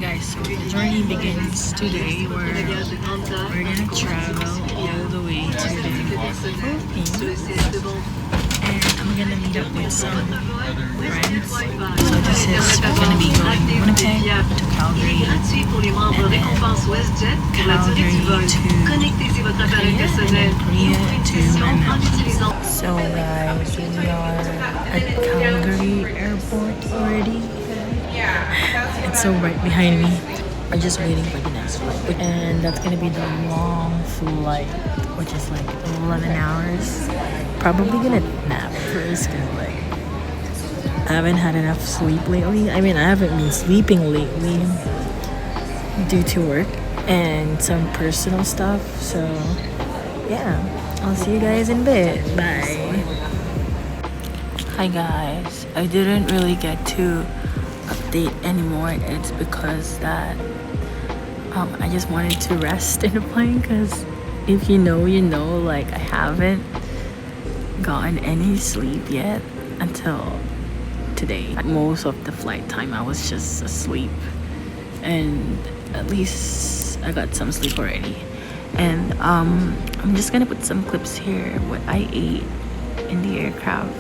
guys, so the journey begins today. We're gonna travel all the way to the Philippines, and I'm gonna meet up with some friends. So this is gonna be going Winnipeg to Calgary, and then Calgary to Korea, and then Korea to Manila. So guys, we are at Calgary Airport already. It's so right behind me. We're just waiting for the next flight. And that's gonna be the long flight, which is like 11 hours. Probably gonna nap first because like I haven't had enough sleep lately. I mean, I haven't been sleeping lately due to work and some personal stuff. So yeah, I'll see you guys in a bit. Bye. Hi guys. I didn't really get to update anymore. It's because that I just wanted to rest in the plane, because if you know, you know, like I haven't gotten any sleep yet until today. Most of the flight time I was just asleep, and at least I got some sleep already. And I'm just gonna put some clips here what I ate in the aircraft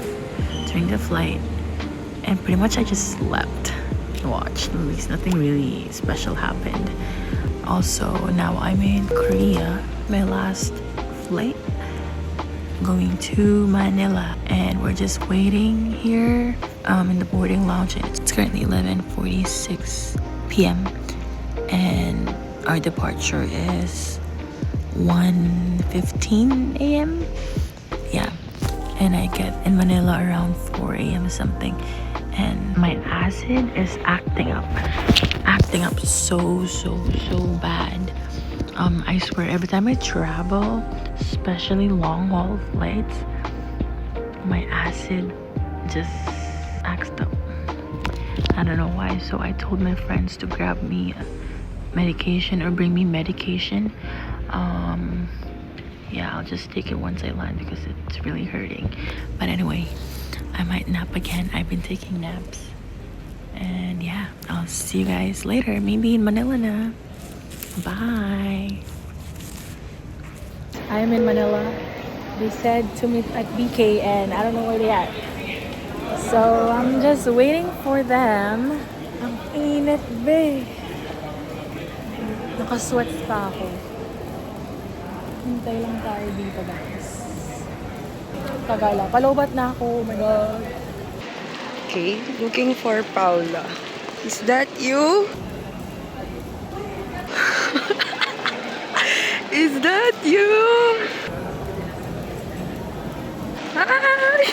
during the flight, and pretty much I just slept. Watched, at least nothing really special happened. Also, now I'm in Korea, my last flight going to Manila, and we're just waiting here in the boarding lounge. It's currently 11:46 p.m. and our departure is 1:15 a.m. Yeah, and I get in Manila around 4 a.m. something. And my acid is acting up so bad. I swear, every time I travel, especially long haul flights, my acid just acts up. I don't know why. So I told my friends to grab me medication or bring me medication. Yeah, I'll just take it once I land because it's really hurting. But anyway, I might nap again. I've been taking naps. And yeah, I'll see you guys later. Maybe in Manila na. Bye. I'm in Manila. They said to meet at BK and I don't know where they at. So I'm just waiting for them. Ang init be. Nakasweat pa ako. Hintay lang tayo dito guys. Tagala. Palobat na ako. Oh my God. Okay, looking for Paula. Is that you? Is that you? Hi! Hi!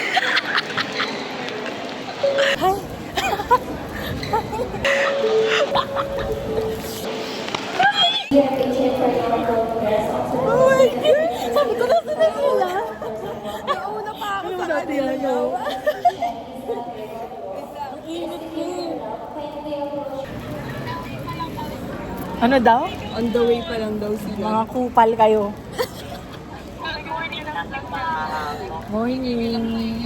Oh my God! Sabi ko na sila! Nauna pa ako sa kanila. Ang init ko. Ano daw? On the way pa lang daw sila. Mga kupal kayo. Morning.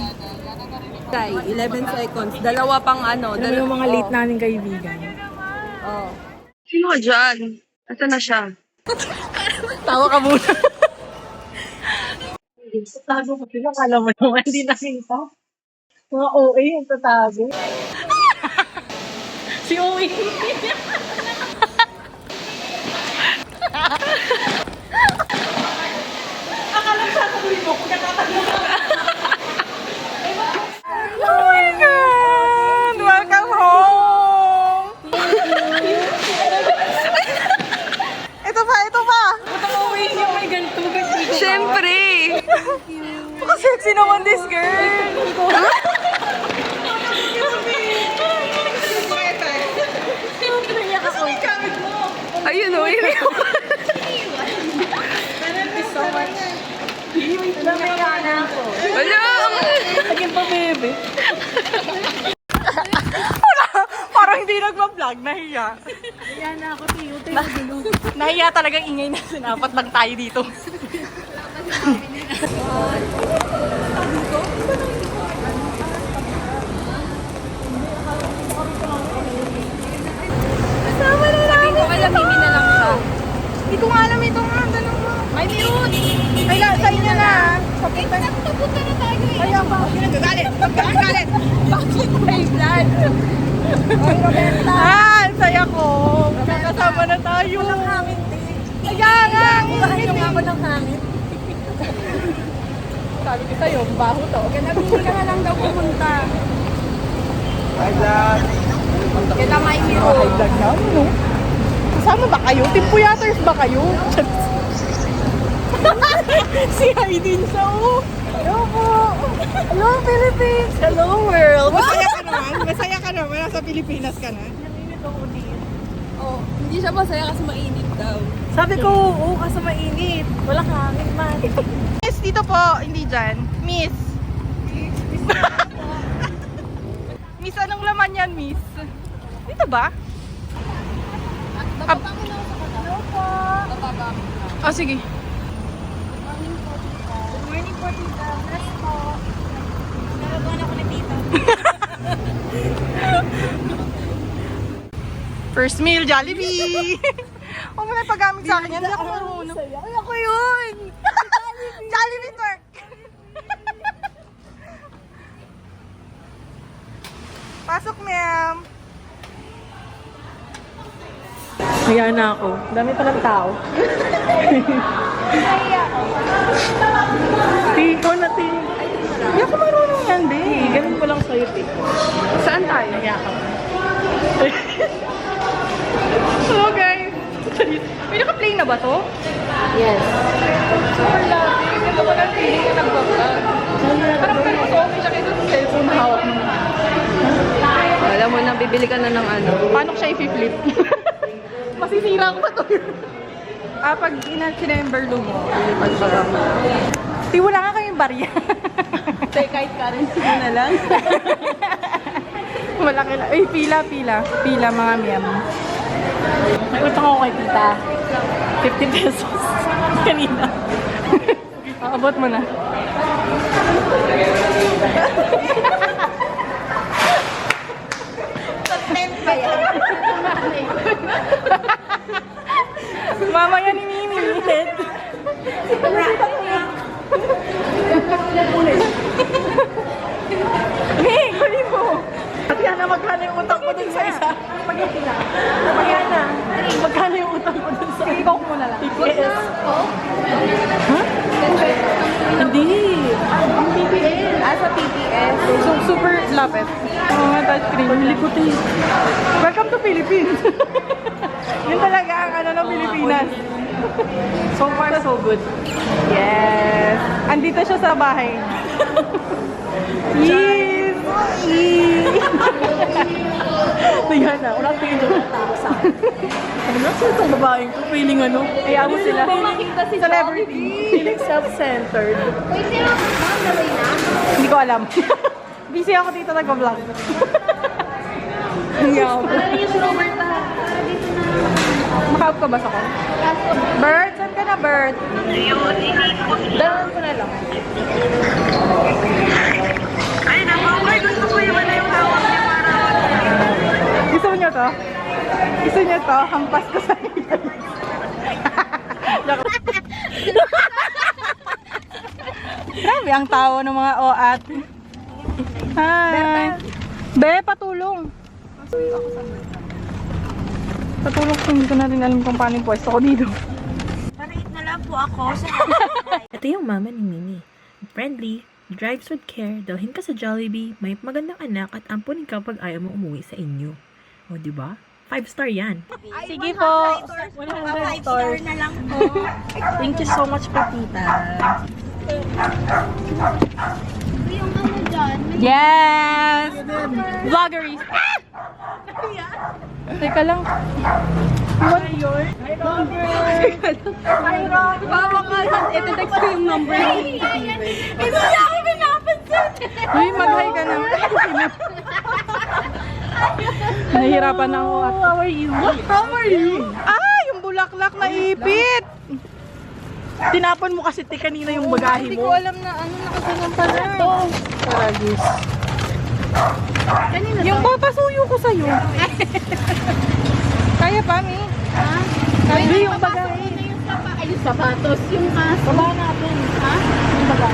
Kay, 11 seconds. Dalawa pang ano. Ano yung mga late namin kaibigan? Oh. Sino ka dyan? Ito na siya. Tawa ka muna. Tatago ko sila. Kala mo naman hindi nakita. Mga OA yung tatago. Si OA. Akala sa sasabihin mo kung nakatago ka. Oh my God! Welcome home! Ito pa! Ang OA niya may ganito. Siyempre! Sexy naman this girl! Ayun o, yun yun. Thank you so much. Namaya na ako. Wala! Naging pa, bebe. Parang hindi nagpa-vlog, nahiya. Nahiya na ako, tiyo. Nahiya talagang ingay na sinapat lang tayo dito. Sama na Ah, ang saya ko. Magkakasama na tayo. Walang hangin din. Ayan, hangin. Bahay yung ako ng hangin. Sabi ko sa'yo, baho to. Nabili ka na lang daw pumunta. Kita may hero. High blood na, no? Kasama ba kayo? Team Puyaters ba kayo? Si Haydin siya, oh. Hello po. Hello, Philippines. Hello, world. Masaya ka naman? Masaya ka naman? Nasa Pilipinas ka na? Oh, hindi siya masaya kasi mainit daw. Sabi ko, oo, kasi mainit. Wala hangin man. Miss, dito po, hindi dyan. Miss. Miss, anong laman yan, Miss? Dito ba? Bababa mo na ako sa kata. Hello po. Bababa mo na. Oh, sige. Good morning po, tita. Bless po. Narabuan ako ni tita. First meal, Jollibee! Huwag mo na paggamit sa akin yan. Hindi ako marunong. Ay, ako yun! Jollibee twerk! Pasok, ma'am! Ayan na ako. Dami pa ng tao. Tiko na tiko. Hindi ako marunong yan, di. Ganun ko lang sa'yo, tiko. Saan tayo? Yakap. Hello, guys. May naka-play na ba to? Yes. Super lovely. Ganda ko lang feeling na nag-vlog. Parang pero mas okay siya kaysa sa cellphone na hawak mo. Alam mo na, bibili ka na ng ano. Paano ko siya i-flip? Masisira ko ba to? Pag sinemberlo mo, pag-sarap. Di wala nga kaming barya. Kahit currency na lang. Malaki lang. Ay, pila. Pila, mga miyam. May utang ako kay tita. 50 pesos. Kanina. Abot mo na. Pa yan. Mamaya ni Mimi. Hey, kunin mo. Yan na, magkano yung utang ko dun sa isa? Pag-iti na. Yan na. Magkano yung utang ko dun sa isa? Ikaw mo na lang. TPS. Ha? Hindi. Ang TPS. Sa TPS. So, super lapit. Mga touchscreen. Pamili ko tayo. Welcome to Philippines. Yun talaga ang ano ng Pilipinas. So far, so good. Yes. Andito siya sa bahay. Yes. Tingnan na. Walang tingin doon ang tao sa akin. Ano na sila itong babaeng ko? Feeling ano? Kaya mo sila. si Celebrity. Feeling self-centered. Wait, sino? Ma'am, nabay na? Hindi ko alam. Busy ako dito nag-vlog. Hindi ako. Parang yung Roberta. Dito na. Maka-out ka ba sa ko? Bert, saan ka na, Bert? Dalawin ko na lang. Ay, napapay. Gusto ko yung yung hawak niya para... Gusto niyo to? Gusto niyo to? Hampas ko sa inyo. Grabe ang tao ng mga oat. Hi. Be, patulong. Patulong ko, hindi ko na rin alam kung paano yung pwesto ko dito. Parait na lang po ako sa Ito yung mama ni Mimi. Friendly, drives with care, dalhin ka sa Jollibee, may magandang anak at ampunin ka pag ayaw mo umuwi sa inyo. O, diba? 5-star yan. Sige po. 100 star na lang po. Thank you so much po, tita. Yung ano dyan. Yes! Vloggeries. Teka lang. What yun? Hi, Robert. Bawa ka. Ito text ko yung number. Hindi na ako pinapansin. Uy, mag-hi ka na. Nahihirapan na ako. How are you? How are you? Ah, yung bulaklak na ipit. Tinapon mo kasi kanina yung bagahe Hindi ko mo. alam na ano nakasunod pala. Ito. Taragis. Kanina Yung papasuyo ko sa'yo. Kaya pa, Mi? Ha? Hindi, yung bagahe. Ay, yung sapatos. Yung kaso. Baba natin. Ha? Yung baba.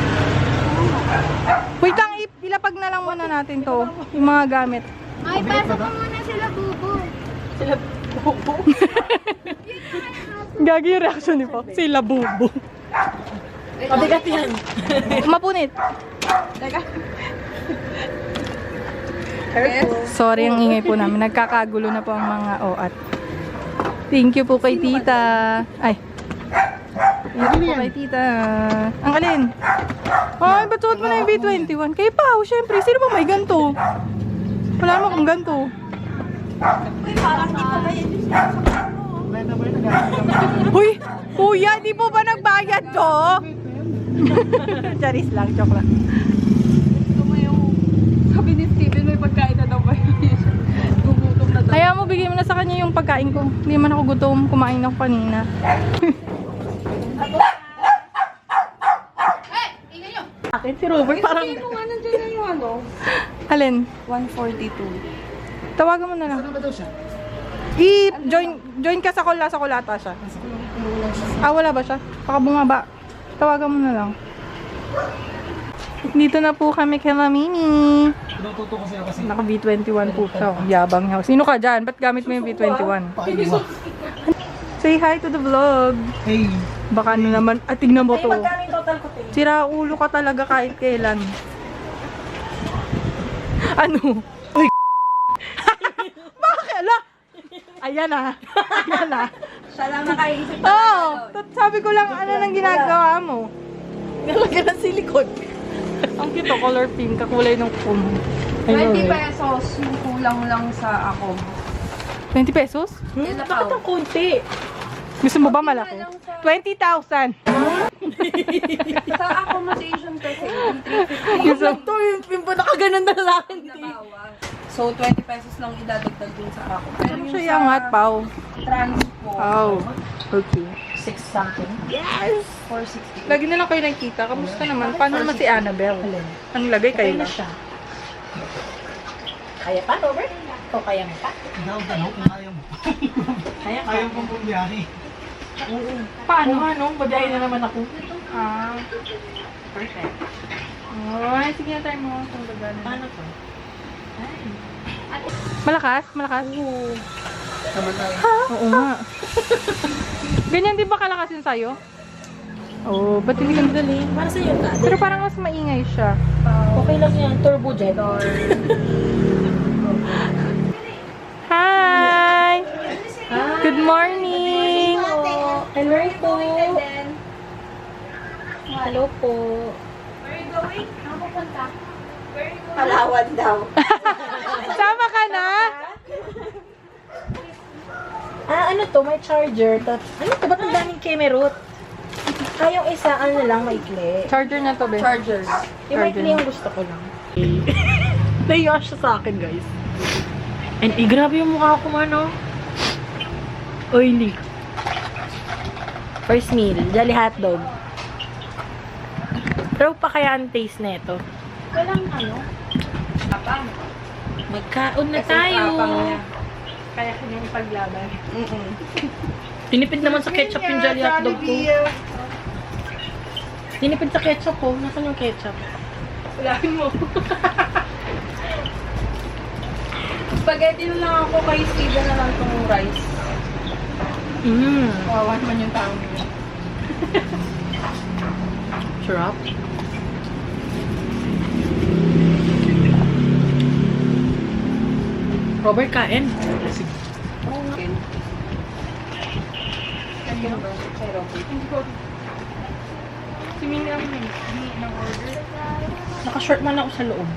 Wait lang, ilapag na lang muna natin to. Yung mga gamit. Ay, pasok ko muna sa Gagi yung reaction ni Pao. Sila bubo. Mabigat yan. Mapunit. Sorry ang ingay po namin. Nagkakagulo na po ang mga OAT. Thank you po kay tita. Ay. Thank you po kay tita. Ang alin? Ay, ba't suot mo na yung B21? Kay Pao, syempre. Sino ba may ganito? Wala naman kung ganito. Uy! Kuya, di po ba nagbayad to? Charis lang, joke lang. Sabi ni Steven, may pagkain na daw ba yun? Gugutom na daw. Kaya mo, bigyan mo na sa kanya yung pagkain ko. Hindi man ako gutom, kumain ako kanina. Akin si Robert parang... Ano nga nandiyan na yung ano? Alin? 142. Tawagan mo na lang. Join ka sa kulata siya. Ah, wala ba siya? Baka bumaba. Tawagan mo na lang. Dito na po kami kay Mami. Naka B21 po siya. Yabang niya. Sino ka dyan? Ba't gamit mo yung B21? Say hi to the vlog. Hey, Baka ano naman, tignan mo to. Magkano yung total ko, te? Sira ulo ka talaga kahit kailan. Ano? Uy! Bakit? Ala! Ayan na. Ayan na. Siya lang nakaisip na. Oo! Sabi ko lang, ano nang ginagawa mo? Nalagyan ng silicone. Ang cute, color pink, kakulay ng kum. 20 pesos yung kulang lang sa ako. 20 pesos? Bakit ang konti? Gusto mo ba malaki? 20,000! Sa accommodation kasi, Gusto Ito yung nakaganon na lalaki. nabawas. So, 20 pesos lang idadagdag dun sa ako. Pero mo yung siya sa yangat, Pao. transport, Oh. Okay. 6 something. 460. Lagi na lang kayo nakikita. Kamusta naman? Paano naman si Annabelle? Ang lagay kayo Kaya na lang. siya. Kaya pa, Robert? O kaya mo pa? ikaw tanong kung ayaw mo. Kaya pa. Ayaw kong bumiyahe. Paano nga, no? Babiyahe na naman ako. Ah. Perfect. Ay, sige na tayo mo. Itong gagana. Paano to? Malakas? Malakas? Oo. Oo nga. Ganyan din ba kalakas yun sa'yo? Oo, ba't hindi ka Galing. Para sa'yo ka. Pero parang mas maingay siya. Okay lang yan. Turbo jet. Hi! Good morning! Hello po. Hello po. Palawan daw. Sama ka na? Ano to? May charger. Ano to? Ba't ang daming kemerot? Yung isa, ano lang, maikli. Charger na to, be. Chargers. Yung maikli yung gusto ko lang. Naiyak siya sa akin, guys. And grabe yung mukha ko, ano? Oily. First meal, Jolly Hotdog. Pero pa kaya ang taste na ito? Walang ano? Magkaon na tayo. Kaya ko yung paglaban. Tinipid naman sa ketchup yung Jolly Hotdog ko. Tinipid sa ketchup ko. Nasaan yung ketchup? Walahin mo. Spaghetti na lang ako kay Steven na lang itong rice. Kawawan man yung tao niya. Sarap. Robert, kain. Si Mini ang order. Naka-short man ako sa loob.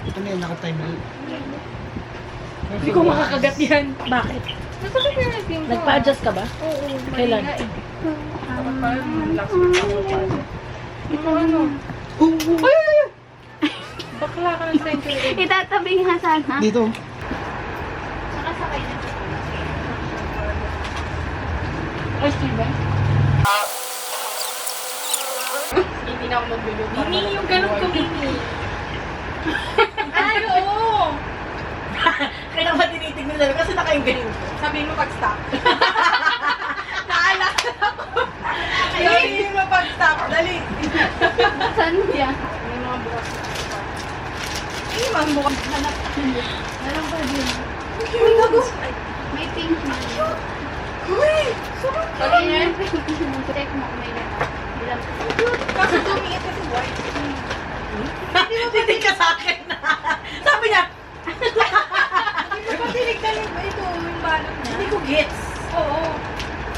Ito na yung naka-time na. Hindi ko makakagat yan. Bakit? Nagpa-adjust ka ba? Oo. Kailan? Ito ano? Bakla ka ng century. Itatabi nga sana. Dito. Ay, Steven? Hindi na ako magluluto. Mini, yung ganun ko, Mini. Ay, oo! Kaya ba tinitignan namin kasi naka-ganun. Sabihin mo pag-stop. Naalala ko. Sabihin mo pag-stop. Dali. Saan niya? May mga bukas. May pink na. Uy! Sorry na yung pink. Check mo kung may ilang. Kasi tumiit kasi white. Hindi ka sa akin na. Sabi niya. Hindi ko tinignan yung ito, yung balot niya. Hindi ko gets. Oo.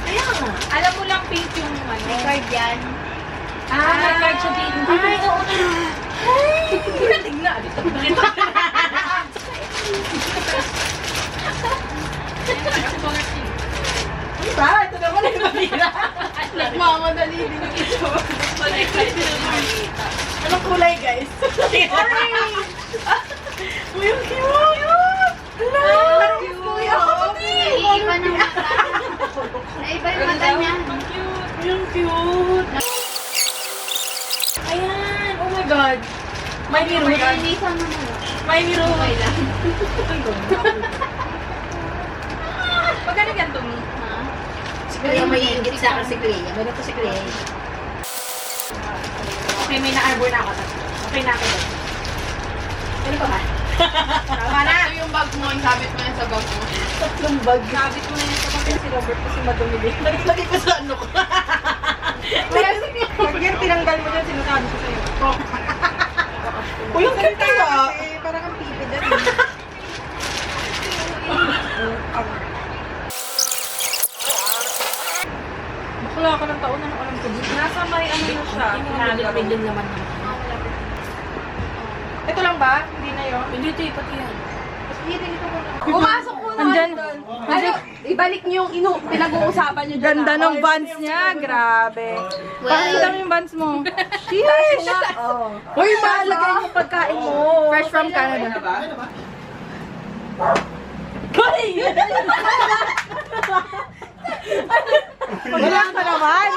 Kaya nga. Alam mo lang pink yung ano. May card yan. May card siya dito. Ay, oo na. Hindi ka tignan. Diba? Ito naman yung mamira. Nagmamadali din ito. Anong kulay, guys? Orange! Uy, ang cute! Hala! Uy, ako pati! Naiiba ng mata. Naiba yung mata niya. Uy, ang cute! Ayan! Oh my God! May niro yan. Hindi sa mga. May niro. Okay lang. Magkano yan, Tommy? Kaya may ingit sa akin si Clea. Meron ko si Clea. Okay, may na-arbor na ako. Okay na ako doon. Ano pa ba? Tama na! Ito yung bag mo, yung sabit mo yan sa bag mo. Tatlong bag. Sabit mo na yun sa kapit si Robert kasi madumi din. Lagi ko sa ano ko. Pag yan tinanggal mo dyan, sinasabi ko sa'yo. Uy, ang cute kayo ah! Parang ang pipi dyan. Bakla ka ng taon, ano alam ko dito? Nasa may ano na siya. Pinagpilin naman naman. Ito lang ba? Hindi na yun? Hindi ito, pati yan. Pumasok mo na! Andyan. Ano, ibalik niyo yung pinag-uusapan niyo dyan. Ganda ng Vans niya. Grabe. Pakita mo yung Vans mo. Sheesh! Uy, malagay yung pagkain mo. Fresh from Canada. Wala ka naman.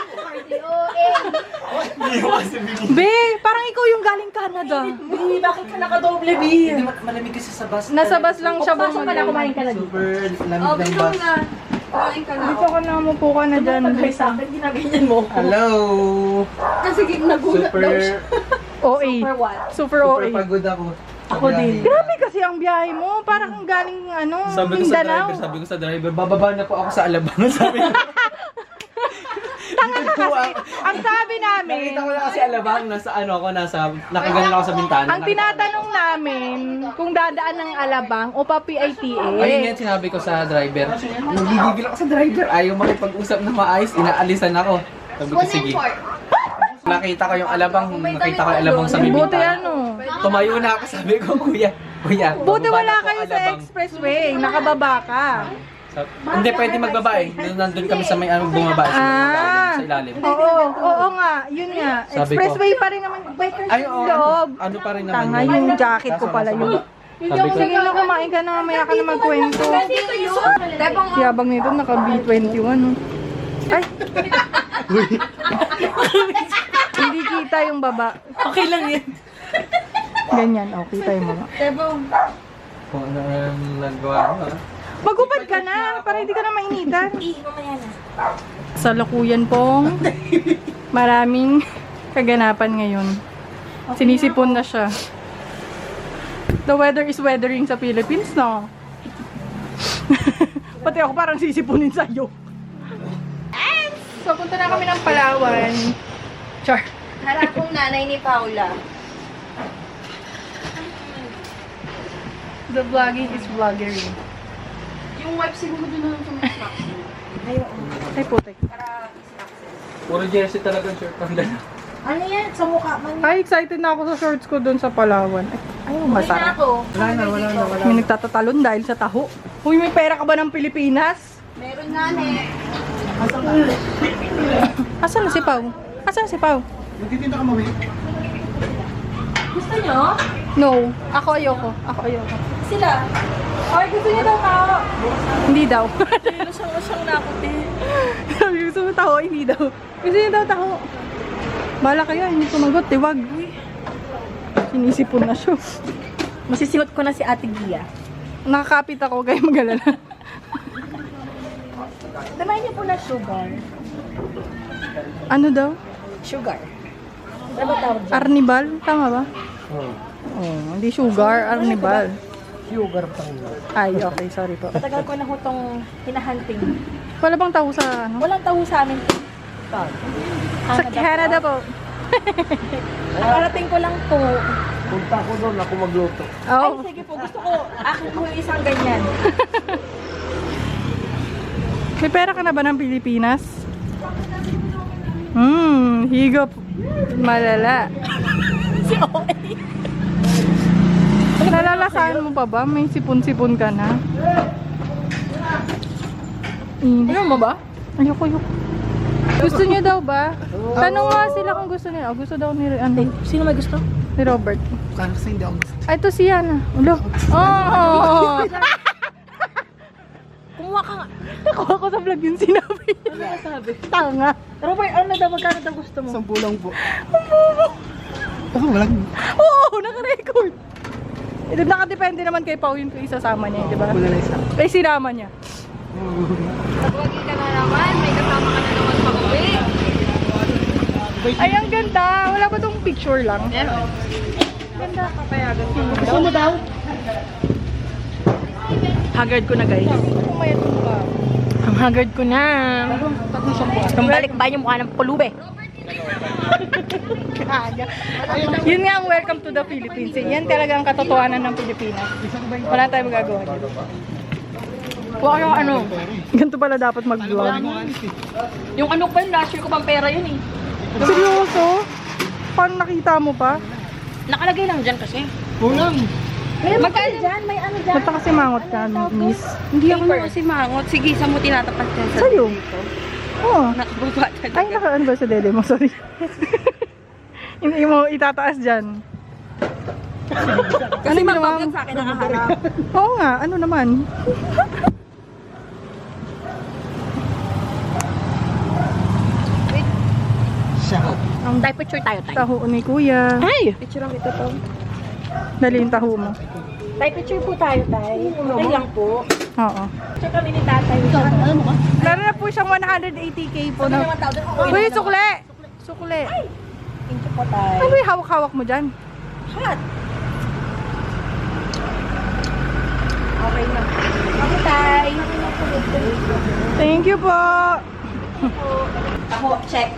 Be, parang ikaw yung galing Canada. Bakit ka nakadoble, B? Hindi malamig kasi sa bus. Nasa bus lang siya Pasok ka na, kumain ka na. Super lamig ng bus. Kumain ka na. Dito ka na, umupo ka na dyan. Pagkay sa akin, ginaganyan mo. Hello! Kasi nagulat daw siya. OA. Super Super OA. pagod ako. Ako din. Grabe kasi ang biyahe mo. Parang kang galing, ano, Mindanao. Sabi ko sa driver, bababa na po ako sa Alabang. Sabi ko, Tanga ka kasi. Ang sabi namin, nakita ko na kasi Alabang, nakaganon ako sa bintana. ang tinatanong namin kung dadaan ng Alabang o pa Ayun PITA. yan, sinabi ko sa driver. Nagigigil ako sa driver. Ayaw makipag-usap na maayos. Inaalisan ako. Sabi ko, sige. Nakita ko yung Alabang. Nakita ko yung Alabang sa may Buti bintana. ano. Tumayo na ako. Sabi ko, kuya. Buti bababa wala na po kayo sa Alabang. expressway. Nakababa ka. Hindi pwede magbaba eh. Nandun kami sa may bumaba sa ilalim. Oo nga. Yun nga. Sabi ko. Expressway pa rin naman. Bikers Ay, sa oo. loob. Ano pa rin naman Tanga, yun. yung jacket ko Kaso pala nasa yun. baba. Sabi ko, Sige na, kumain ka na. Mamaya ka na magkwento. Yabang nito, naka B21. Oh. Ay! Hindi kita yung baba. Okay lang yan. Ganyan, oh, kita yung mga. kung ano ang nagawa ko ah. Magubad ka na, para hindi ka na mainitan. Sa Lukuyan pong maraming kaganapan ngayon. Sinisipon na siya. The weather is weathering sa Philippines, no? Pati ako parang sisipunin sa'yo. So, punta na kami ng Palawan. Char. Harap kong nanay ni Paula. The vlogging is vloggering. Yung wife siguro doon na lang sumasok. Ay, putek. Puro jersey talaga shirt ang dala. Ano yan? Sa mukha man. Ay, excited na ako sa shorts ko doon sa Palawan. Ay, masarap. Wala na. May nagtatatalon dahil sa taho. Uy, may pera ka ba ng Pilipinas? Meron nga ne. Asan na si Pao? Asan na si Pao? Magtitinda ka mamaya. Gusto nyo? No. Ako ayoko. Sila. Ay, gusto niya daw tao. Hindi daw. Lusang-lusang na ako, eh. Sabi, gusto mo tao? Hindi daw. Gusto niya daw tao. Bala kayo, hindi sumagot. Tiwag. Sinisipon na siya. Masisigot ko na si Ate Gia. Nakakapit ako, kaya mag-alala. Damay niyo po na sugar. Ano daw? Sugar. Ano ba tawag dyan? Arnibal? Tama ba? Oh. Oh, hindi sugar, arnibal. Sugar pa rin. Ay, okay, sorry po. Matagal ko na ho itong hinahunting. Wala bang taho sa ano? Walang taho sa amin. Sa Canada po. Nakarating ko lang po. Punta ko doon, ako magluto. Ay, Oh, sige po. Gusto ko. Akin ko yung isang ganyan. may pera ka na ba ng Pilipinas? Higop. Malala. Si Oe. Nalalasahan mo pa ba? May sipon-sipon ka na. Ano mo ba? Ayoko. Gusto niya daw ba? Tanong nga sila kung gusto nila. Gusto daw ni, Sino may gusto? ni Robert. Kasi hindi ako gusto. Ay, ito si Yana. Ulo. Oh! Kumuha ka nga. Nakuha ko sa vlog yung sinabi. Ano sabi? Tanga. Robert, ano daw? Magkano daw gusto mo? 10 lang po. Walang. Oo, naka-record. Ito, nakadepende naman kay Pau yun kung isasama niya, di ba? Wala na isa. Ay, sinama niya. Pagwagi ka na naman, may kasama ka na naman pag-uwi. Ay, ang ganda. Wala ba tong picture lang? Meron. Ganda, papayagan ko. Gusto mo daw? Haggard ko na, guys. Ang haggard ko na. Tumbalik ba yung mukha ng pulube? Yun nga ang welcome to the Philippines. Yan talaga ang katotohanan ng Pilipinas. Wala tayong magagawa dito. Wala yung ano. Ganito pala dapat mag-vlog. Yung ano pa yun, last year ko pang pera yun eh. Seryoso? Paano nakita mo pa? Nakalagay lang dyan kasi. Kulang. Magkano dyan? May ano dyan? Ba't kasi mangot ka, miss? Hindi ako na kasi mangot. Sige, sa mo tinatapat yan sa Sa'yo? Oo. nakababa talaga. Ay, ano ba sa dede mo? Sorry. Hindi mo itataas dyan. Kasi Ano mag-vlog ginawa mo? sa akin nakaharap. Oo nga, ano naman? Ang die picture tayo tayo. Taho ni kuya. Ay! Picture ang ito to. Dali yung taho mo. Die picture po tayo tayo. Tayo lang po. Oo. Picture kami ni tatay. Ano mo ka? Meron na po siyang 180k po na. Naman tao doon. Uy, sukle! Sukle. Thank you po tayo. Ano yung hawak-hawak mo dyan? Hot. Okay na. Okay tayo. Thank you po. Taho, check.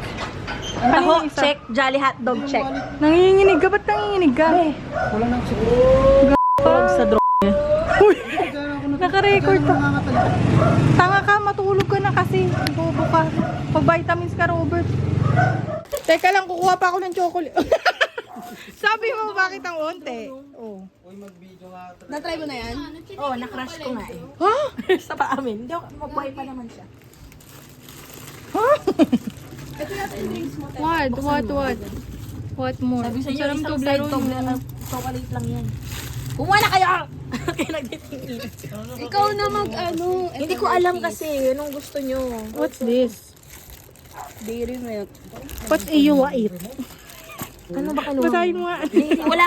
Ano Taho, yung isa? check. Jolly hotdog, check. Nanginginig ka? Ba't nanginginig ka? Wala na siguro. Sa drone. Uy! Naka-record to. Tanga ka, matulog ka na kasi. Bobo ka. Pag-vitamins ka, Robert. Teka lang, kukuha pa ako ng chocolate. Sabi mo, bakit ang onte? Oh. Na-try mo na yan? Oo, na-crush ko nga eh. Sa pa amin. Hindi ako, mabuhay pa naman siya. What more? Sabi sa inyo, Sarap isang to, side laro to, nyo. chocolate lang yan. Kumuha na kayo! Kaya nagtitingin. Ikaw na mag-ano. Hindi ko alam kasi, anong gusto nyo. What's this? Dairy milk. What's AU8? Ano ba kanuha? Basahin mo nga.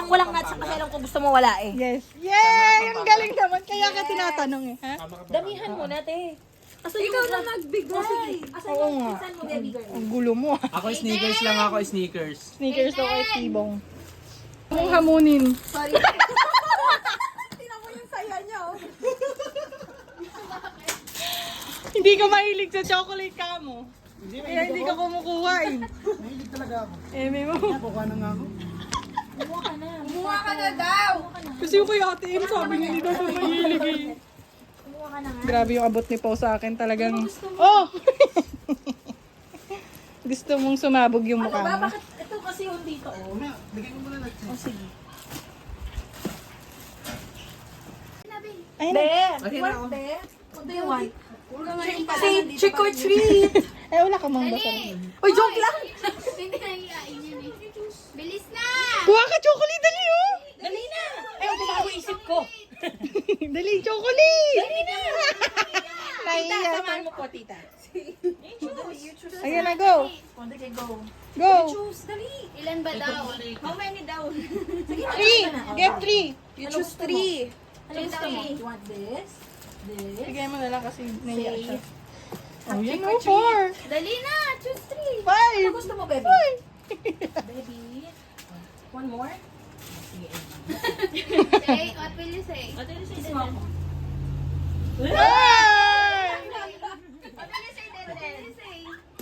Walang nuts kasi alam ko gusto mo wala eh. Yes. Yay! Ang galing naman. Kaya ka tinatanong eh. Ha? Damihan mo na, te. Asa Ikaw na magbigay. Asa Oo yung nga. pinsan mo, baby girl? Ang gulo mo. Ako sneakers lang ako, sneakers. Sneakers daw kay Tibong. Mong hamunin. Sorry. Hindi ka mahilig sa chocolate ka mo. Kaya hindi ka kumukuha eh. Mahilig talaga ako. Eh, may mo. Kukuha na nga ako. Kumuha ka na daw. Kasi yung kay Ate M, sabi niya hindi daw siya mahilig eh. Grabe yung abot ni Pao sa akin talagang. Oh! Gusto mong sumabog yung mukha mo. Bakit ito kasi yung dito, oh. Bigay mo muna natin. Oh, sige. Ayun na. Ayun na ako. What do you want? Say, trick or treat! Eh, wala ka mang basa. Uy, joke lang! Hindi na iyain yan eh. Bilis na! Kuha ka chocolate, dali oh! Dali na! Ay, ang bago isip ko. Dali, chocolate! Dali na! Tita, Naiiyak. samahan mo po, tita. You choose. Ayan na, go! Okay, go. Go! Choose, dali. Ilan ba daw? How many daw? 3! Get 3! You choose 3. Ano gusto mo? You want this? This? Bigay mo na lang kasi naiiyak siya. Say, Oh, yan trick o, or 4! Dali na! Choose 3! 5! Ano gusto mo, baby? Baby. One more? Sige, Say, what will you say? What will you say? What will you say, Deden?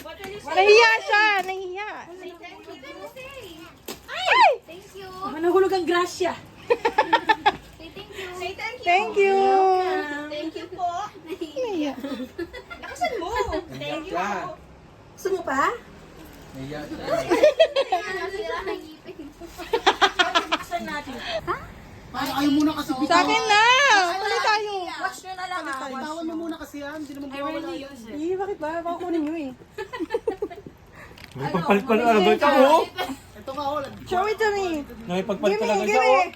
What will you say? Nahiya siya, nahiya. Say thank you. What will you say? Ay! Thank you. Manahulog ang grasya. Say thank you. Say thank you. Thank you. Thank you po. Nahiya. Lakasan mo. Thank you. Gusto mo pa? Naiya siya. Ano sila ng ngipin? Ayaw muna kasi Sa akin na! Tuloy tayo. Watch nyo na lang ha. bitawan mo muna kasi yan. Hindi naman mawawala yan. Eh, bakit ba? Baka kunin nyo eh. May pagpalit pala agad ka, oh! Ito nga, oh. Show it to me. May pagpalit pala agad Give ka, me. oh!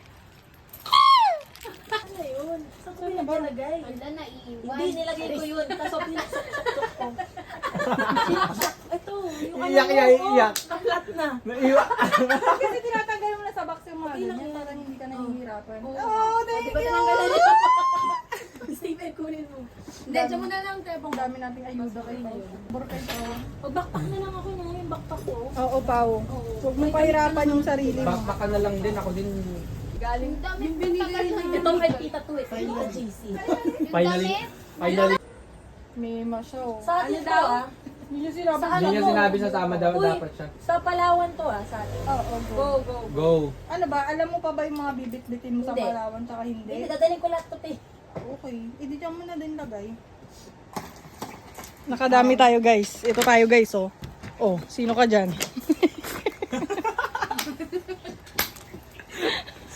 Wala na iiwan. Hindi, nilagay ko yun. Tapos pinasok-sok ko. Ito, yung Iiyak yan, iiyak. kaplat na. Naiwa. Kasi tinatanggal mo na sa box yung mga ganyan. Parang hindi ka nahihirapan. Oh, thank you. Steven, kunin mo. Hindi, dyan mo na lang, Tebong. Dami nating ayuda kayo. Borkay pa. Mag-backpack na lang ako na yung backpack ko. Oo, Pao. Huwag mong pahirapan yung sarili mo. Bakbaka na lang din. Ako din. Ang dami binigay na. Ito kay Tita to eh. Kay Tita JC. Finally. May masyaw. Sa atin daw ah. Hindi nyo sinabi. Hindi niya sinabi sa tama daw dapat siya. Sa Palawan to ah. Sa atin. Oo, go. Go. Ano ba? Alam mo pa ba yung mga bibit-bitin mo sa Hindi. Palawan tsaka hindi? Hindi, dadalhin ko lahat to te. Okay. Hindi dyan mo na din lagay. Nakadami tayo guys. Ito tayo guys oh. Oh, sino ka dyan?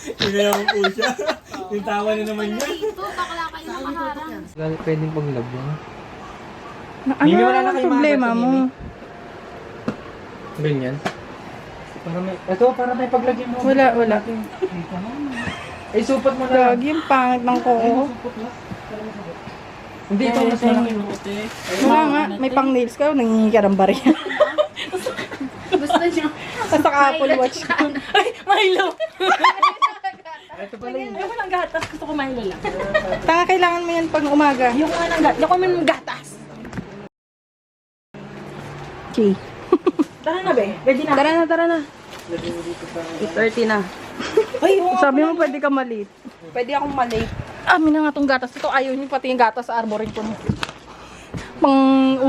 Tinayang po siya. Yung tawa na naman niya. Dito, bakla kayo nakaharang. Pwedeng pag-love yan. Ano Mimi, wala na ang kayong problema mga mo? Mimi. Ganyan. Ito, para may paglagyan mo. Wala. Ay, supot mo na. Lagi yung pangit ng koko. Hindi, ito mas malaki. Wala nga, may pang nails ka, nangingi ka ng barya. Gusto niyo. Basta ka Apple Watch ko. Ay, Milo! Ito pala yun. Ayoko ng gatas. Gusto ko Milo lang. Tanga, kailangan mo yan pang umaga. Yung anong gatas. Yung kami ng gatas. Okay. Tara na be. Ready na. Tara na. 8:30 na. Sabi mo pwede ka malate. Pwede akong malate. Amin na nga tong gatas. Ito ayaw niyo pati yung gatas sa armoring ko. Pang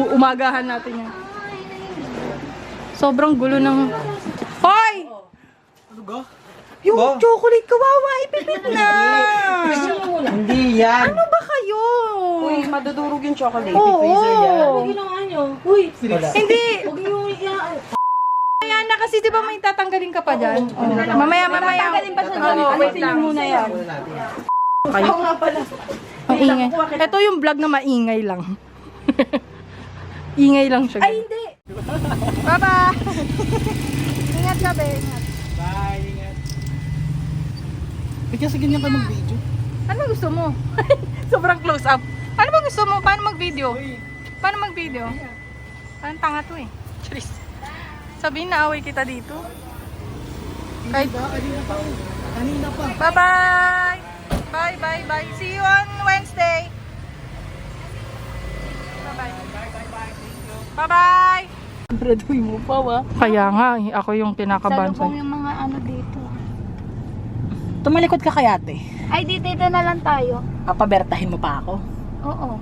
umagahan natin yan. Sobrang gulo ng... Hoy! Ano ga? Yung Ba? chocolate kawawa, ipipit na! Hindi yan. Ano ba kayo? Uy, madudurog yung chocolate. Oo! Ano ginawa nyo? Uy, Hindi! huwag nyo iyaan. Kaya na kasi di ba may tatanggalin ka pa dyan? Mamaya. Tatanggalin pa siya dyan. Oo, wait lang. muna yan. Muna natin. Ako nga pala. Maingay. Ito yung vlog na maingay lang. Ingay lang siya. Ay, hindi. Bye-bye! Ingat ka, be. Ingat. Bye, ingat. Eh, kasi ganyan ka mag-video. Ano ba gusto mo? Sobrang close up. Ano ba gusto mo? Paano mag-video? Paano mag-video? Parang tanga to eh. Charis. Sabihin na away kita dito. Kahit... Kanina pa. Bye-bye! Bye. See you on Wednesday. Bye-bye! Breadway mo pa wa. Kaya nga, ako yung kinakabahan Salubong yung mga ano dito. Tumalikod ka kaya ate. Ay, dito na lang tayo. Papabertahin mo pa ako. Oo.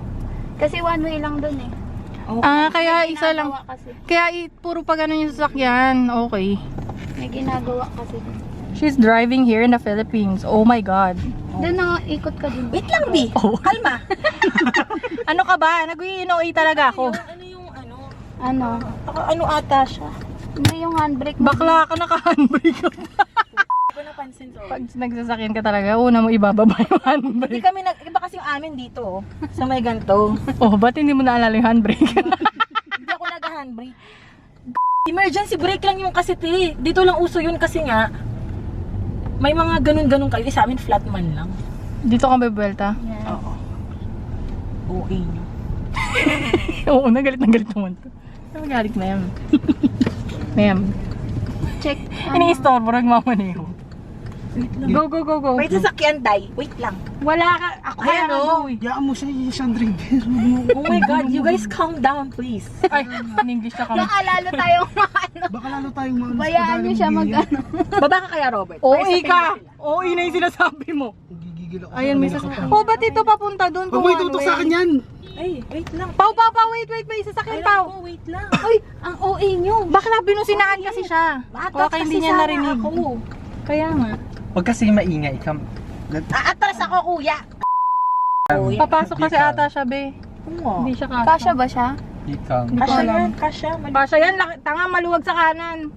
Kasi one way lang dun eh. kaya isa lang. Ginagawa kasi. Kaya puro pa ganun yung sasakyan. Okay. May ginagawa kasi dun. She's driving here in the Philippines. Oh my God. Doon na, ikot ka dun. Wait lang, Bi. Kalma. Ano ka ba? Nag-iinoy talaga ako. Ano yung ano? Ano? Ano ata siya? May yung handbrake mo. Bakla ka, naka-handbrake ka pa. Hindi ko napansin to. Pag nagsasakyan ka talaga, una mo ibababa yung handbrake. Hindi kami iba kasi yung amin dito, oh. Sa may ganito. Oh, ba't hindi mo naalala yung handbrake? Hindi ako nag-handbrake. Emergency brake lang yung kasi te. Dito lang uso yun kasi nga may mga ganun-ganun kayo. Sa amin flat man lang. Dito ka may buwelta? Oo. Okay nyo. Oo, nagalit naman to. Nagalit na yan. Ma'am. Check. Ini-istorbo, nagmamaneho. Go, go, go, go. May sasakyan, Day. Wait lang. Wala ka. Ako kaya Ayan, oh. Yaan mo siya, siyang driver. Oh my God, you guys calm down, please. Ay, in English na kami. Baka lalo tayong ano. Baka lalo tayong mga Bayaan niyo siya mag-ano. Baba ka kaya, Robert? Oo, ka. Oo, na yung sinasabi mo. Gigigil ako. Ayan, may sasakyan. Oh, ba't ito papunta doon? Huwag mo itutok sa akin yan. Ay, wait lang. Pau, wait, may sasakyan, Pau. Wait lang. Ay, ang OA niyo. Bakla, binusinaan kasi siya. Baka hindi niya narinig. Kaya nga. Huwag kasi maingay. Atras ako, kuya. Papasok kasi ata siya, be. Hindi siya kasha. Kasya ba siya? Ikang. Kasha yan, kasha. Kasha yan, tanga maluwag sa kanan.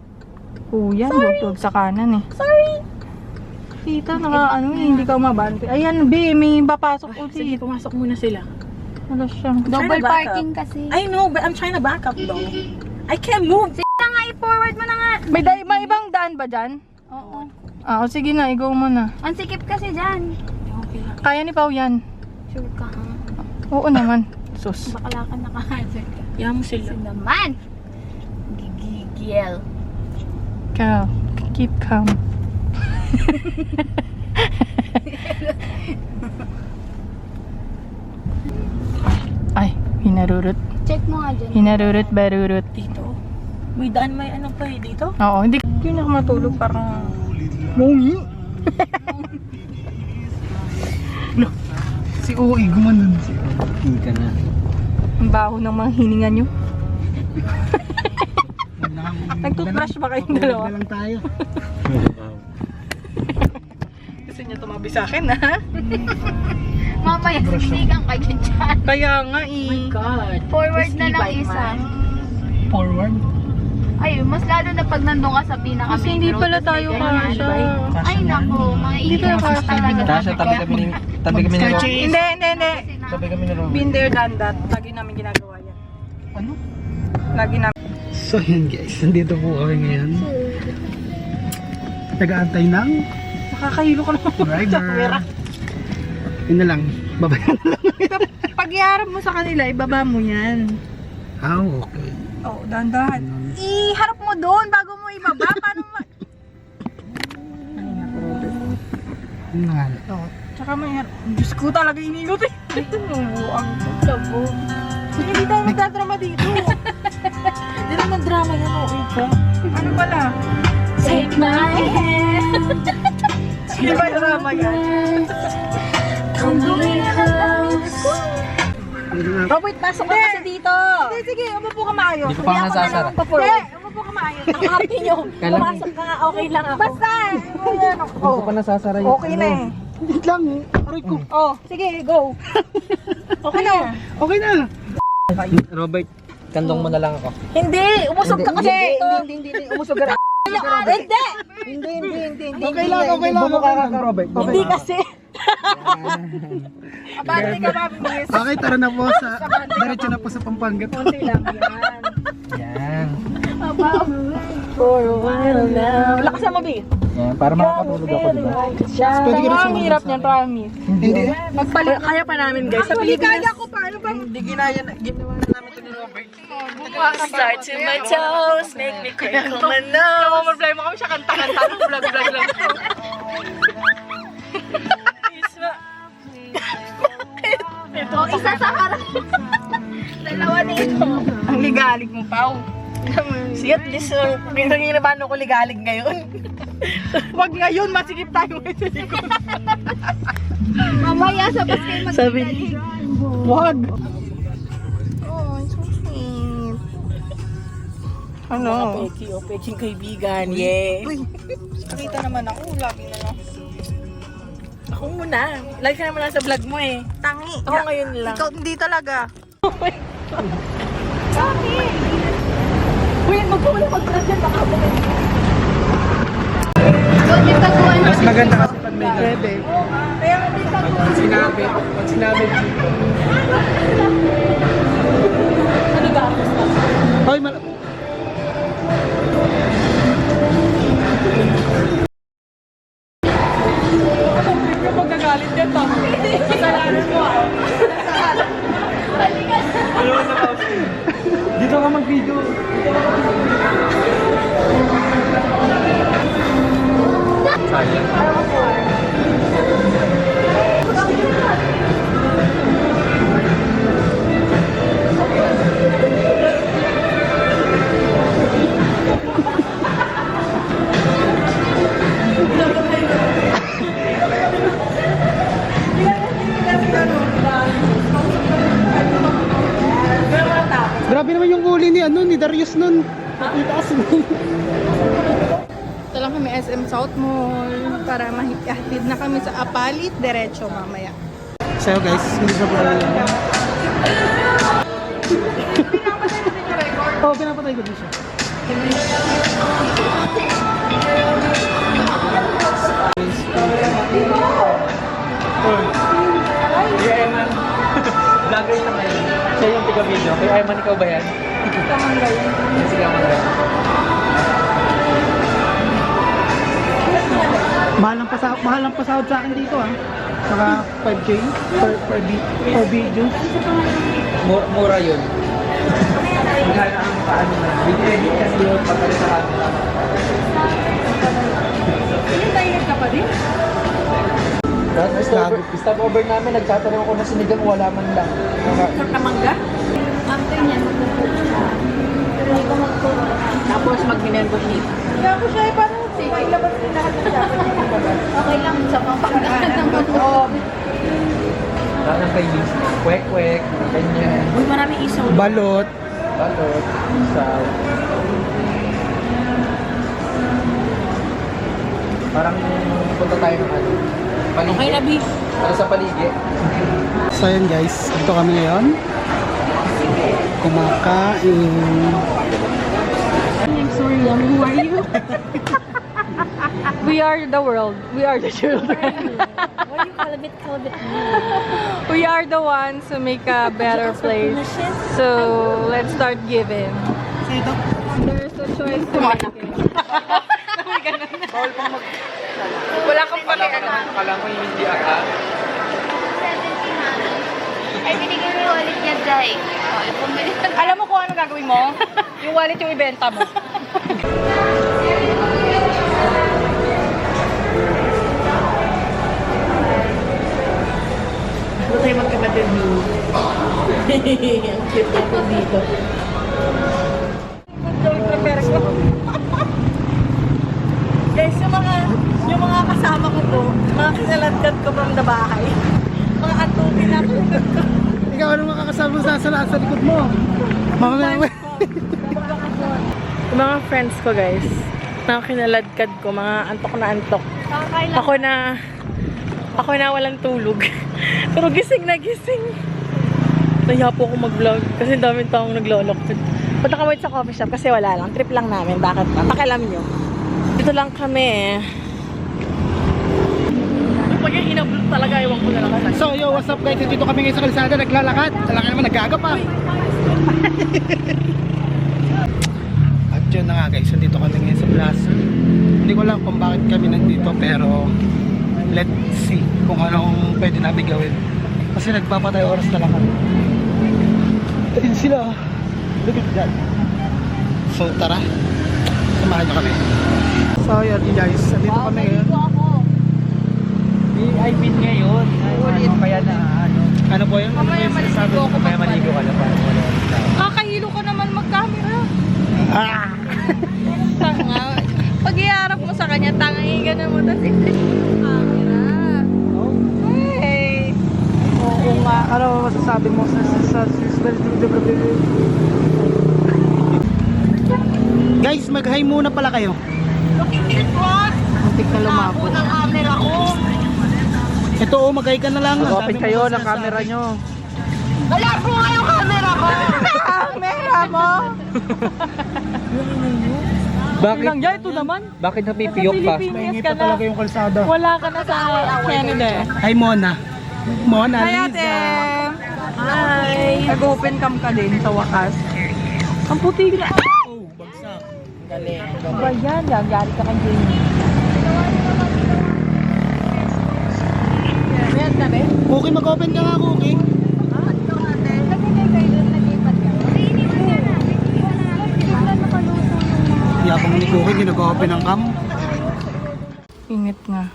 Kuya, luwag sa kanan eh. Sorry. Tita, hindi ka umabante. Ayan, be, may papasok Sige, ulit. pumasok muna sila. Wala siya. Double back parking kasi. I know, but I'm trying to back up though. I can't move. Sige na nga, i-forward mo na nga. May ibang daan ba dyan? Oo. Ah, sige na, ikaw muna. Ang sikip kasi dyan. Kaya ni Pau yan. Sure ka ha? Oo naman. Sus. Bakala ka naka-hazard ka. Yaman mo sila. Kasi naman. Gigigil. Ikaw, keep calm. Ay, hinarurot. Check mo nga dyan. Hinarurot, barurot. Dito. May daan, may ano pa eh dito? Oo, hindi na ako matulog parang mungi. Si OE, gumanon. Ika na. Ang baho ng mga hininga nyo. Nag-toothbrush ba kayong dalawa? Na lang tayo. Gusto niya tumabi sa akin, ha? Mamaya, sinigang kayo dyan. Kaya nga eh. God. Forward na lang isa. Forward. Ay, mas lalo na pag nandun ka sa pinaka Kasi hindi pala tayo kasha. Ay, nako. Hindi tayo Maiiwas kasha. talaga. Tasha, tabi kami ni Robert. Hindi. Tabi kami ni Robert. Been there, done that. Lagi namin ginagawa yan. Ano? Lagi namin. So yun guys, nandito po kami ngayon. Nag-aantay ng Nakakahilo ka naman. driver. Yun na lang, babayan na lang. Pag iharap mo sa kanila, ibaba mo yan. Ah, okay. Oo, dahan-dahan. Iharap mo doon bago mo ibaba. Paano mo? Yun na nga. Oo. Tsaka may harap. Diyos ko talaga inigot eh. Ang labo. Hindi tayo magdadrama dito. Hindi naman drama yan, okay ka? Ano pala? Take my hand. Hindi ba drama yan? Come close. Robert, pasok ka kasi dito. Hindi, sige. Umupo ka maayos. Hindi ko pa nasasara. Hindi, umupo ka maayos. Ang happy nyo. Kailan- Pumasok ka nga, okay lang ako. Basta. Hindi ko pa nasasara yung Okay na eh. Hindi lang, aray ko. Oh, sige, go. Okay na. Okay na. Robert, kandong mo na lang ako. Hindi, umusog ka kasi dito. Hindi. Umusog ka na. Hindi. Okay lang. Bumukha ka, Robert. Hindi kasi. Abante ka, mabilis. Okay, tara na po sa, diretso na po sa Pampanga. Konti lang yan. Yan. For a while now. Lakasan mo, B. Yan, para makakatulog ako, diba? Pwede ka na Ang hirap niyan, promise. Hindi. Magpalit. Kaya pa namin, guys. Sa Actually, Pilipinas. kaya ko pa. Ano bang Hindi ginaya na, ginawa na namin ito ni Robert. Start to my toes, make me crinkle my nose. Yung problema kami siya kanta-kanta. Vlog lang. O, isa sa harap. Dalawa dito. Ang ligalig mo, Pao. See, at least, pinanginabahan ako ligalig ngayon. Wag ngayon, masigip tayo ngayon sa likod. Mamaya sa bus kayo magdadali. Wag. Oh, so sweet. Ano? Peking kaibigan, yeah. Uy, nakita naman ako. Lagi na lang. Ako muna. Like ka naman lang sa vlog mo eh. Tangi. Ako ngayon lang. Ikaw, hindi talaga. Uy, magpapala mag-vlog yan. Baka ako Doon yung taguan. Mas maganda kasi pag may Bebe. Kaya hindi taguan. Pag sinabi. Hoy, Magagalit yan, Pao. Kasalanan mo ah. Dito ka mag-video. Sayang. Grabe naman yung huli ni Darius nun. Itaas nun. Ito lang kami SM South Mall para mahihatid na kami sa Apalit. Diretso mamaya. So guys, hindi sa buhay yan. Oo, pinapatay ko din siya. Kuya Eman. Vlogger siya ngayon. Siya yung tiga-video. Kuya Eman, ikaw ba yan? Kamangga yan. Sige, Amanda. Mahal ang pasahod sa akin dito Saka 5K per video. Mura yun. Magkano ang paano na? Binili kasi yun pagkali sa camera. Stopover namin, nagtatanong ako na sinigang, wala man lang. Kamangga? After niyan, magpupunta siya. Hindi ko magpupunta. Tapos mag-minendo dito. Kaya ako siya parang ilabas din lahat ng dapat niya. Okay lang, sa pangpagdaan ng Lahat ng cravings. Kwek-kwek, ganyan. Uy, maraming isaw. Balot. Balot, isaw. Parang punta tayo ng ano. Paligid. Okay na, B. Para sa paligid. So yun guys, dito kami ngayon. Kumakain. I'm sorry, who are you? We are the world. We are the children. What do you call it? We are the ones who make a better place. So, let's start giving. There's a choice to make it. Bawal pang mag... Wala kang pakialam. Akala mo yung hindi aka. 70 ay binigyan mo ulit niya, Day. Alam mo kung ano gagawin mo? Yung wallet yung ibenta mo. Ano tayo magkapatid mo? Ang cute ako dito. Guys, yung mga kasama ko po, mga kinaladkad ko from the bahay. Mga antukin na ko. Ikaw ano makakasama sa likod mo? Mamaya. Yung mga friends ko guys, mga kinaladkad ko, mga antok na antok. Ako na walang tulog. Pero gising na gising. Nahiya po ako mag-vlog kasi daming taong naglolok. Punta kami sa coffee shop kasi wala lang. Trip lang namin. Bakit ba? Pakialam nyo. Dito lang kami. Pag yung inablog talaga, iwan ko na lang. So yo, what's up guys? Dito kami ngayon sa kalsada, naglalakad. Talaga naman, nag-aga pa. At yun na nga guys, nandito kami ngayon sa plaza. Hindi ko alam kung bakit kami nandito, pero let's see kung anong pwede namin gawin. Kasi nagpapatay oras na lang kami. Ayun sila. Look at that. So tara, samahan nyo kami. So yun guys, nandito kami ngayon. I've been ngayon. Ano kaya na ano? Ano po yun? Mamaya maligo ako Kaya maligo ka lang para wala. Kakahilo ka naman mag-camera. Ah! Tanga. Pag iharap mo sa kanya, tangahin ka na mo. Tapos hindi camera. Hey! Oo nga, ano masasabi mo sa guys, mag-hi muna pala kayo. Muntik na lumabo. Ang camera ko. Ito mag-hi ka na lang. Mag-open kayo ng camera nyo. Wala po nga yung camera ko! Camera mo? Bakit? Lang yan, ito naman. Bakit napipiyok pa? Maingi pa talaga yung kalsada. Wala ka na sa Canada. Hi Mona. Mona Hi, Lisa. ate! Hi! Nag-open cam ka din sa wakas. Ang puti na. Oh, bagsak. Ba yan? Gagari ka kang Jamie. Ayan kami. Cookie, mag-open ka nga, Cookie. Yabang ni Cookie, hindi nag-open ang cam. Ingit nga.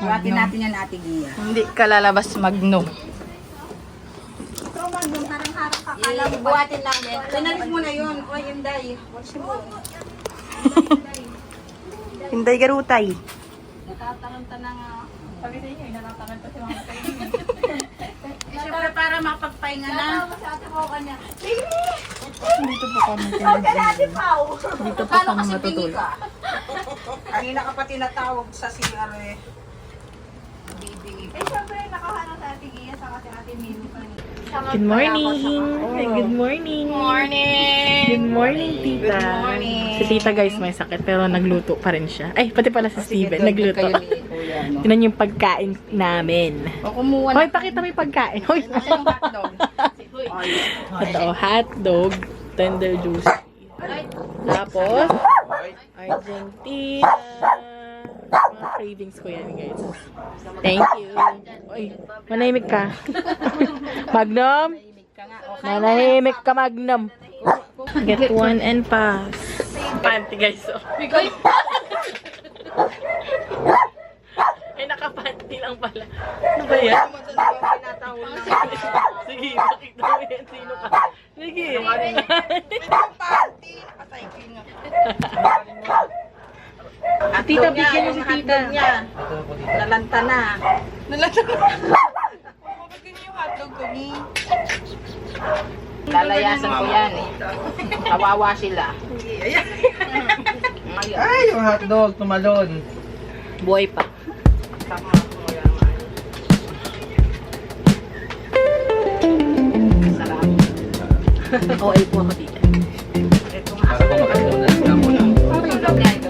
Buhatin natin yan, Ate Gia. Hindi ka lalabas magno. Buhatin namin. Tinalis mo na yun. O, yung day. Watch mo. Hinday garutay. Siyempre para papahinga na. Dito po kami Dito po kami matutulog. Kanina ka pa tinatawag sa CR eh. Good morning! Good morning! Good morning, tita. Si tita guys may sakit pero nagluto pa rin siya. Ay, pati pala si Steven, nagluto. Tinan yung pagkain namin. O kumuha Hoy, pakita mo yung pagkain. Hoy, hotdog. ito, hotdog, tender juicy. Tapos, Argentina. Mga cravings ko yan, guys. Thank you. Uy, manahimik ka. Magnum? Manahimik ka, Magnum. Get one and pass. Panty, guys. Oh. Ay, nakapanty lang pala. Ano ba yan? Sige, makita mo yan. Sino ka? Sige. Tita, bigyan mo si tita. Nalanta na. Lalayasan ko yan eh. Kawawa sila. Ay, yung hotdog, tumalon. Buhay pa. Oo, ay po ako tita. Para po makadonut ka muna.